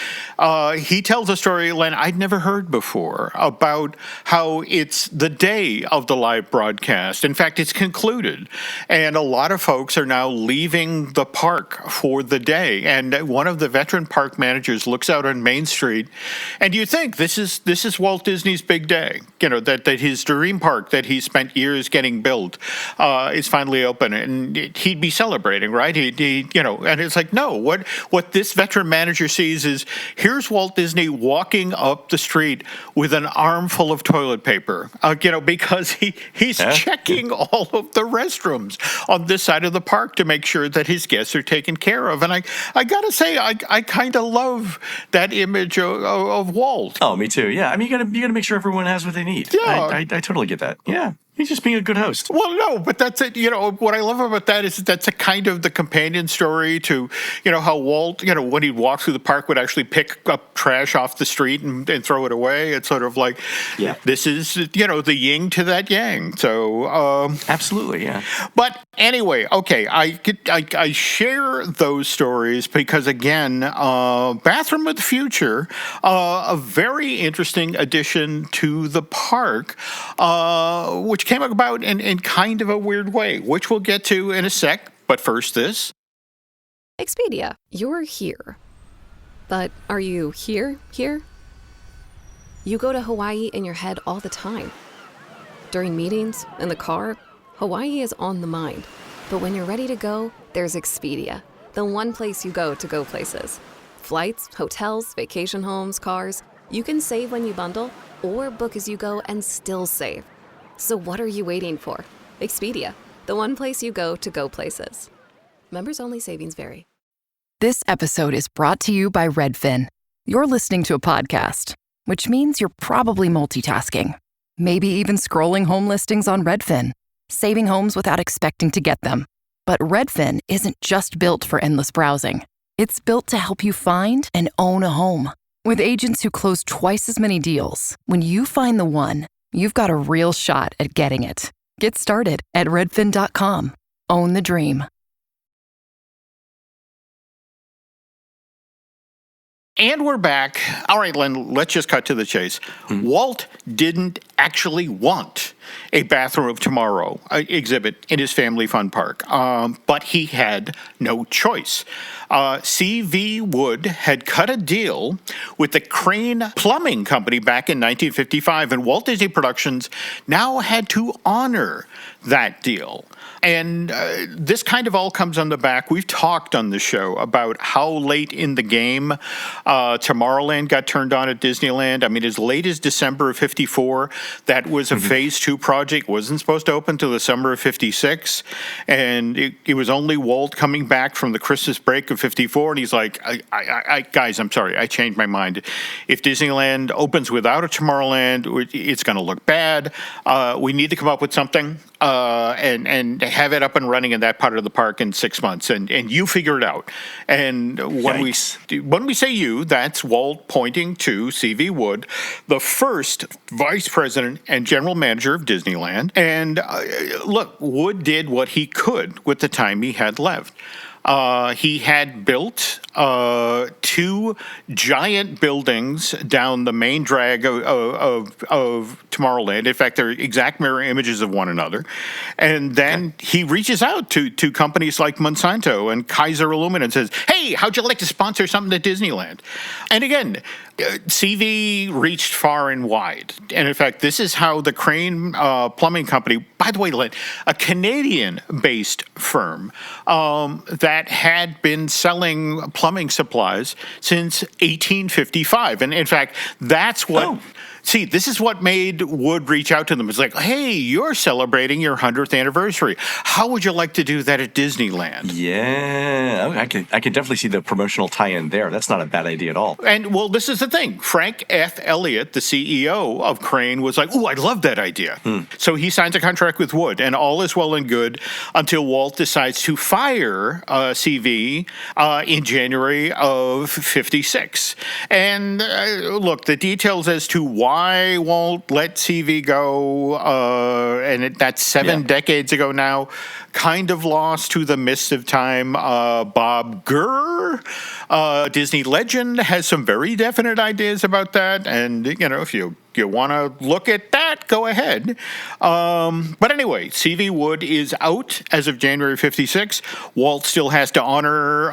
he tells a story, Len, I'd never heard before, about how it's the day of the live broadcast. In fact, it's concluded. And a lot of folks are now leaving the park for the day. And one of the veteran park managers looks out on Main Street, and you think this is Walt Disney's big day, that his dream park that he spent years getting built is finally open, and he'd be celebrating, right? And it's like, no, what this veteran manager sees is, here's Walt Disney walking up the street with an armful of toilet paper, because he's checking all of the restrooms on this side of the park to make sure that his guests are taken care of. And I gotta say, I kind of love that image of Walt. Oh, me too. Yeah, I mean, you gotta make sure everyone has what they need. Yeah, I totally get that. Yeah. He's just being a good host. Well, no, but that's it. What I love about that is that's a kind of the companion story to, how Walt, when he'd walk through the park, would actually pick up trash off the street and throw it away. It's sort of like, this is, the yin to that yang. So, absolutely, yeah. But anyway, okay, I share those stories because, again, Bathroom of the Future, a very interesting addition to the park, which came about in kind of a weird way, which we'll get to in a sec. But first, this. Expedia, you're here. But are you here? You go to Hawaii in your head all the time. During meetings, in the car, Hawaii is on the mind. But when you're ready to go, there's Expedia. the one place you go to go places. Flights, hotels, vacation homes, cars. You can save when you bundle or book as you go and still save. So what are you waiting for? Expedia, the one place you go to go places. Members only. Savings vary. This episode is brought to you by Redfin. You're listening to a podcast, which means you're probably multitasking. Maybe even scrolling home listings on Redfin, saving homes without expecting to get them. But Redfin isn't just built for endless browsing. It's built to help you find and own a home. With agents who close twice as many deals, when you find the one, you've got a real shot at getting it. Get started at redfin.com. Own the dream. And we're back. All right, Len, let's just cut to the chase. Walt didn't actually want a Bathroom of Tomorrow exhibit in his family fun park, but he had no choice. C.V. Wood had cut a deal with the Crane Plumbing Company back in 1955, and Walt Disney Productions now had to honor that deal. And this kind of all comes on the back. We've talked on the show about how late in the game Tomorrowland got turned on at Disneyland. I mean, as late as December of 54, that was a Phase 2 project. Wasn't supposed to open until the summer of 56. And it was only Walt coming back from the Christmas break of 54. And he's like, guys, I'm sorry, I changed my mind. If Disneyland opens without a Tomorrowland, it's going to look bad. We need to come up with something and have it up and running in that part of the park in 6 months, and you figure it out. And when we say you, that's Walt pointing to C.V. Wood, the first vice president and general manager of Disneyland. And look, Wood did what he could with the time he had left. He had built 2 giant buildings down the main drag of Tomorrowland. In fact, they're exact mirror images of one another. And then he reaches out to companies like Monsanto and Kaiser Aluminum and says, hey, how'd you like to sponsor something at Disneyland? And again, CV reached far and wide. And in fact, this is how the Crane Plumbing Company, by the way, a Canadian-based firm that had been selling plumbing supplies since 1855. And in fact, that's what... Oh. See, this is what made Wood reach out to them. It's like, hey, you're celebrating your 100th anniversary. How would you like to do that at Disneyland? Yeah, I can definitely see the promotional tie-in there. That's not a bad idea at all. And, well, this is the thing. Frank F. Elliott, the CEO of Crane, was like, ooh, I love that idea. So he signs a contract with Wood, and all is well and good until Walt decides to fire CV in January of 56. And, look, the details as to why Walt let CV go, and that's 7 decades ago now, kind of lost to the mist of time. Bob Gurr, Disney legend, has some very definite ideas about that, and, if you want to look at that, go ahead. But anyway, C.V. Wood is out as of January 56. Walt still has to honor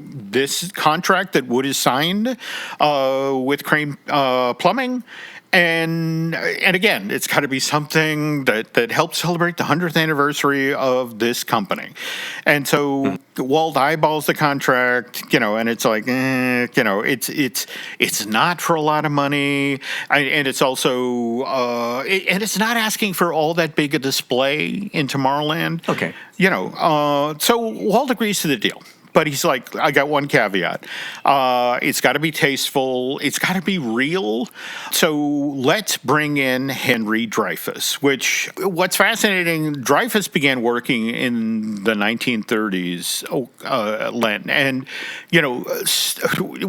this contract that Wood has signed with Crane Plumbing. And again, it's got to be something that helps celebrate the 100th anniversary of this company. And so Walt eyeballs the contract, and it's like, it's not for a lot of money, and it's also, and it's not asking for all that big a display in Tomorrowland. Okay. So Walt agrees to the deal. But he's like, I got one caveat. It's got to be tasteful. It's got to be real. So let's bring in Henry Dreyfuss, what's fascinating, Dreyfuss began working in the 1930s, Len. And,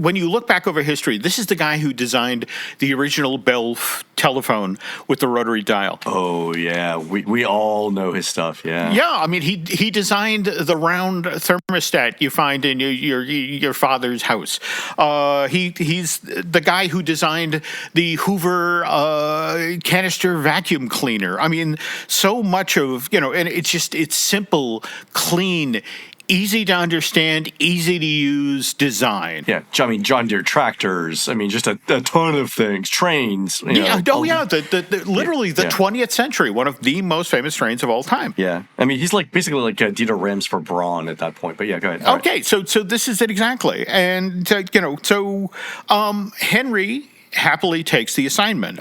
when you look back over history, this is the guy who designed the original Bell telephone with the rotary dial. Oh, yeah. We all know his stuff, yeah. Yeah, I mean, he designed the round thermostat you find in your father's house. He's the guy who designed the Hoover canister vacuum cleaner. I mean, so much of, and it's simple, clean, easy to understand, easy to use design. Yeah, I mean, John Deere tractors. I mean, just a ton of things. Trains. Literally the 20th century, one of the most famous trains of all time. Yeah, I mean, he's basically like Dieter Rams for Braun at that point. But yeah, go ahead. Okay, so this is it exactly, and Henry happily takes the assignment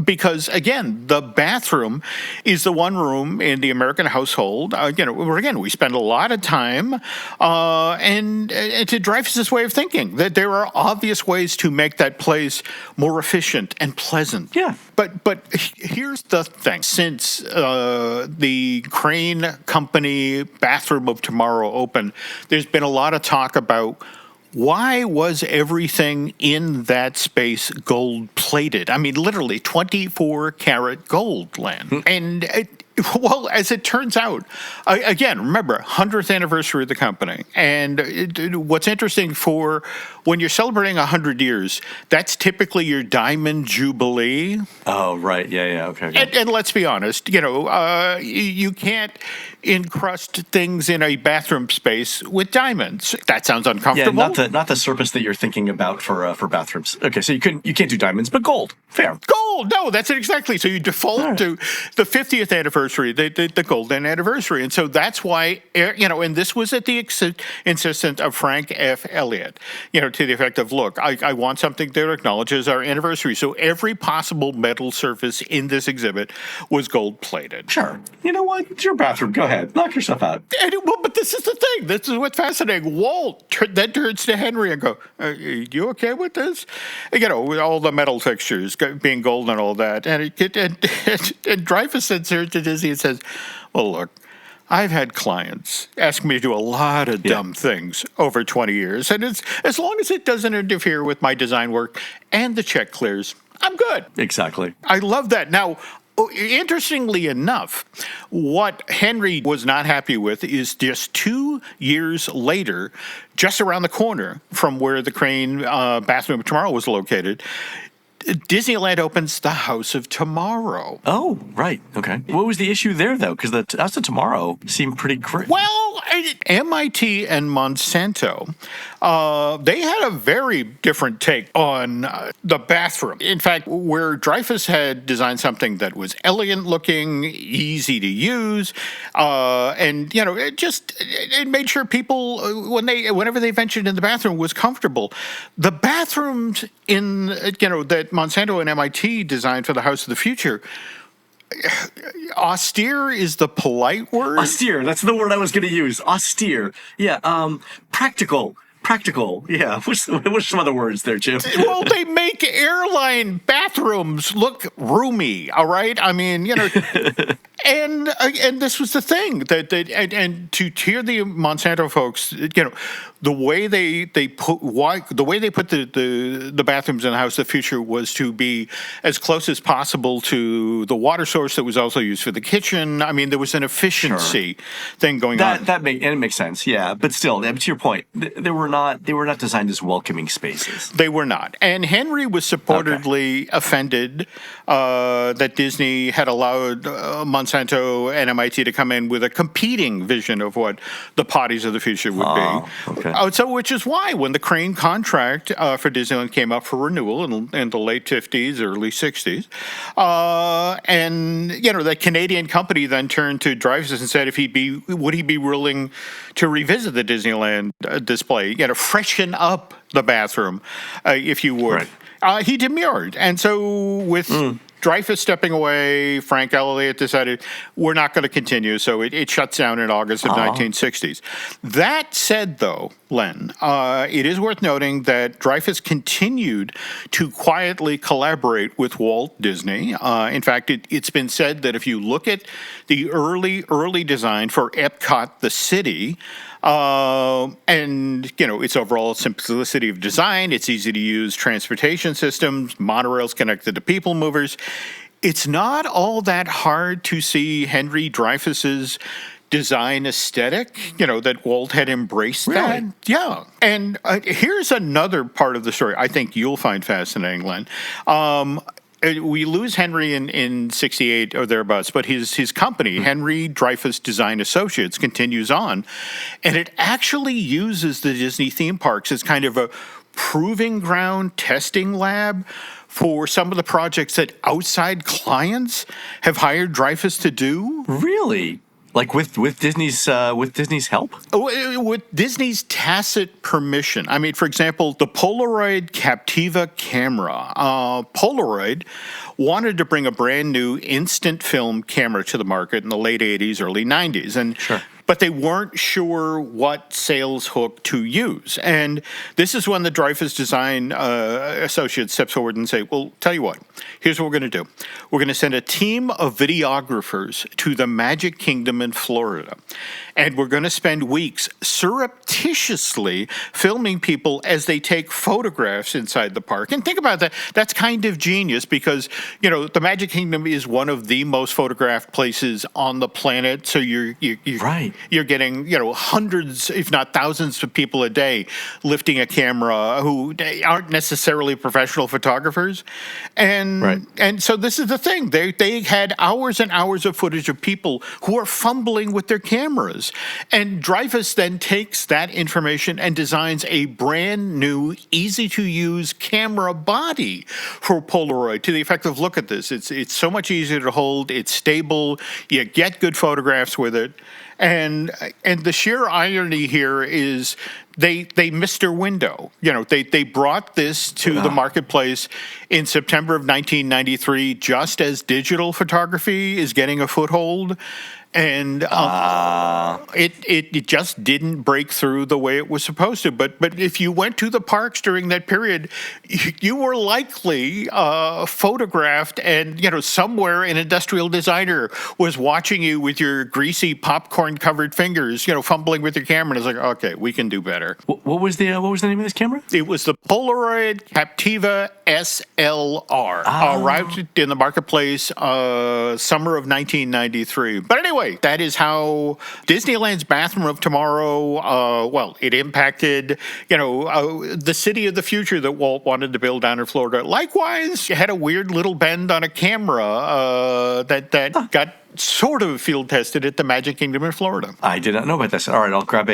because, again, the bathroom is the one room in the American household, where, again, we spend a lot of time, and to Dreyfuss's way of thinking, that there are obvious ways to make that place more efficient and pleasant. Yeah. But here's the thing. Since the Crane Company Bathroom of Tomorrow opened, there's been a lot of talk about why was everything in that space gold-plated? I mean, literally 24-karat gold, Len. And, well, as it turns out, again, remember, 100th anniversary of the company. And what's interesting for when you're celebrating 100 years, that's typically your diamond jubilee. Oh, right. Yeah. Okay. And let's be honest, you can't encrust things in a bathroom space with diamonds. That sounds uncomfortable. Yeah, not the surface that you're thinking about for bathrooms. Okay, so you can't do diamonds, but gold. Fair. Gold. No, that's it exactly. So you default to the 50th anniversary, the golden anniversary, and so that's why And this was at the insistence of Frank F. Elliott. To the effect of, look, I want something that acknowledges our anniversary. So every possible metal surface in this exhibit was gold plated. Sure. You know what? It's your bathroom. Go ahead. Knock yourself out. But this is the thing. This is what's fascinating. Walt then turns to Henry and go, are you okay with this? With all the metal fixtures being gold and all that. And Dreyfuss sits here to Disney and says, well, look, I've had clients ask me to do a lot of dumb things over 20 years. And it's as long as it doesn't interfere with my design work and the check clears, I'm good. Exactly. I love that. Now, interestingly enough, what Henry was not happy with is just 2 years later, just around the corner from where the Crane Bathroom of Tomorrow was located, Disneyland opens the House of Tomorrow. Oh, right. Okay. What was the issue there, though? Because the House of Tomorrow seemed pretty great. Well, MIT and Monsanto, they had a very different take on the bathroom. In fact, where Dreyfuss had designed something that was elegant looking, easy to use, and it made sure people, whenever they ventured in the bathroom, was comfortable. The bathrooms in that Monsanto and MIT designed for the House of the Future, austere is the polite word. Austere, that's the word I was going to use. Austere. Yeah, practical. Practical, yeah. What's some other words there, Jim? Well, they make airline bathrooms look roomy, all right? I mean, and this was the thing that and to hear the Monsanto folks, the way they put the bathrooms in the House of the Future was to be as close as possible to the water source that was also used for the kitchen. I mean, there was an efficiency thing going on. It makes sense, yeah. But still, to your point, they were not designed as welcoming spaces. They were not. And Henry was supportedly offended that Disney had allowed Monsanto and MIT to come in with a competing vision of what the potties of the future would be. Okay. Which is why when the Crane contract for Disneyland came up for renewal in the late 50s, early 60s, and the Canadian company then turned to Dreyfuss and said would he be willing to revisit the Disneyland display, freshen up the bathroom, if you would. Right. He demurred, and so with Dreyfuss stepping away, Frank Elliott decided we're not going to continue, so it shuts down in August of 1960s. That said, though, Len, it is worth noting that Dreyfuss continued to quietly collaborate with Walt Disney. In fact, it's been said that if you look at the early design for Epcot, the city, and its overall simplicity of design, its easy to use transportation systems, monorails connected to people movers, it's not all that hard to see Henry Dreyfuss's design aesthetic, that Walt had embraced that. Yeah. And here's another part of the story I think you'll find fascinating, Len. we lose Henry in 68 or thereabouts, but his company, Henry Dreyfuss Design Associates, continues on. And it actually uses the Disney theme parks as kind of a proving ground testing lab for some of the projects that outside clients have hired Dreyfuss to do. Really? Like with Disney's help? With Disney's tacit permission. I mean, for example, the Polaroid Captiva camera. Polaroid wanted to bring a brand new instant film camera to the market in the late 80s, early 90s. And sure. But they weren't sure what sales hook to use. And this is when the Dreyfuss Design Associates steps forward and say, well, tell you what, here's what we're going to do. We're going to send a team of videographers to the Magic Kingdom in Florida. And we're going to spend weeks surreptitiously filming people as they take photographs inside the park. And think about that. That's kind of genius because, the Magic Kingdom is one of the most photographed places on the planet. So you're right. You're getting, hundreds, if not thousands of people a day lifting a camera who aren't necessarily professional photographers. And so this is the thing. They had hours and hours of footage of people who are fumbling with their cameras. And Dreyfuss then takes that information and designs a brand new, easy-to-use camera body for Polaroid to the effect of, look at this. It's so much easier to hold. It's stable. You get good photographs with it. And the sheer irony here is they missed their window. They brought this to the marketplace in September of 1993, just as digital photography is getting a foothold. And it just didn't break through the way it was supposed to. But if you went to the parks during that period, you were likely photographed, and somewhere an industrial designer was watching you with your greasy popcorn-covered fingers, fumbling with your camera. And it's like, okay, we can do better. What was the name of this camera? It was the Polaroid Captiva SLR, arrived in the marketplace summer of 1993. But anyway, that is how Disneyland's Bathroom of Tomorrow, it impacted, the city of the future that Walt wanted to build down in Florida. Likewise, it had a weird little bend on a camera that got sort of field tested at the Magic Kingdom in Florida. I did not know about this. All right, I'll grab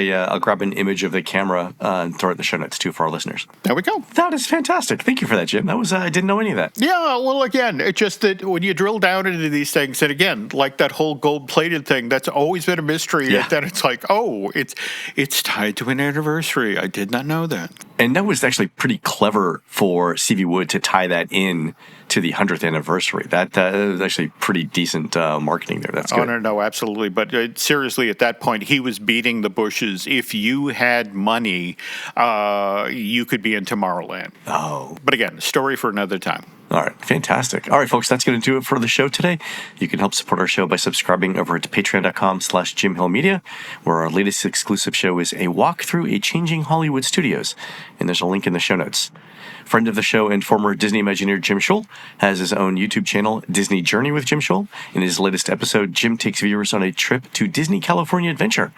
an image of the camera and throw it in the show notes too for our listeners. There we go. That is fantastic. Thank you for that, Jim. That was I didn't know any of that. Yeah, well, again, it's just that when you drill down into these things, and again, like that whole gold-plated thing, that's always been a mystery. Yeah. And then it's like, oh, it's tied to an anniversary. I did not know that. And that was actually pretty clever for C.V. Wood to tie that in to the 100th anniversary. That was actually pretty decent marketing there. That's good. Oh, no, absolutely. But seriously, at that point, he was beating the bushes. If you had money, you could be in Tomorrowland. Oh. But again, story for another time. All right, fantastic. All right, folks, that's going to do it for the show today. You can help support our show by subscribing over at patreon.com/JimHillMedia, where our latest exclusive show is a walk through a changing Hollywood studios. And there's a link in the show notes. Friend of the show and former Disney Imagineer Jim Scholl has his own YouTube channel, Disney Journey with Jim Scholl. In his latest episode, Jim takes viewers on a trip to Disney California Adventure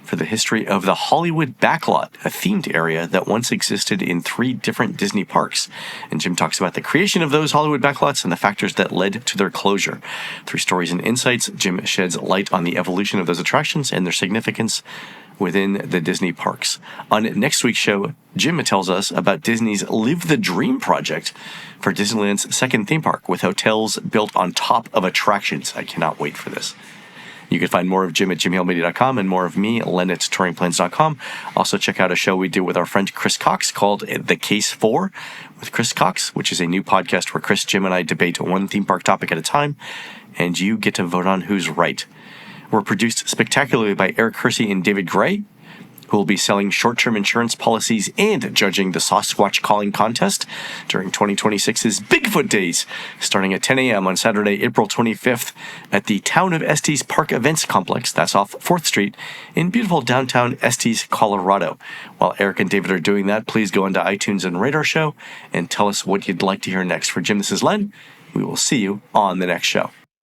for the history of the Hollywood Backlot, a themed area that once existed in 3 different Disney parks. And Jim talks about the creation of those Hollywood backlots and the factors that led to their closure. Through stories and insights, Jim sheds light on the evolution of those attractions and their significance within the Disney parks. On next week's show, Jim tells us about Disney's Live the Dream project for Disneyland's second theme park, with hotels built on top of attractions. I cannot wait for this. You can find more of Jim at jimhillmedia.com and more of me, Len at touringplans.com. Also, check out a show we do with our friend Chris Cox called The Case For with Chris Cox, which is a new podcast where Chris, Jim, and I debate one theme park topic at a time, and you get to vote on who's right. We're produced spectacularly by Eric Hersey and David Gray, who will be selling short-term insurance policies and judging the Sasquatch Calling Contest during 2026's Bigfoot Days, starting at 10 a.m. on Saturday, April 25th at the Town of Estes Park Events Complex. That's off 4th Street in beautiful downtown Estes, Colorado. While Eric and David are doing that, please go onto iTunes and rate our show and tell us what you'd like to hear next. For Jim, this is Len. We will see you on the next show.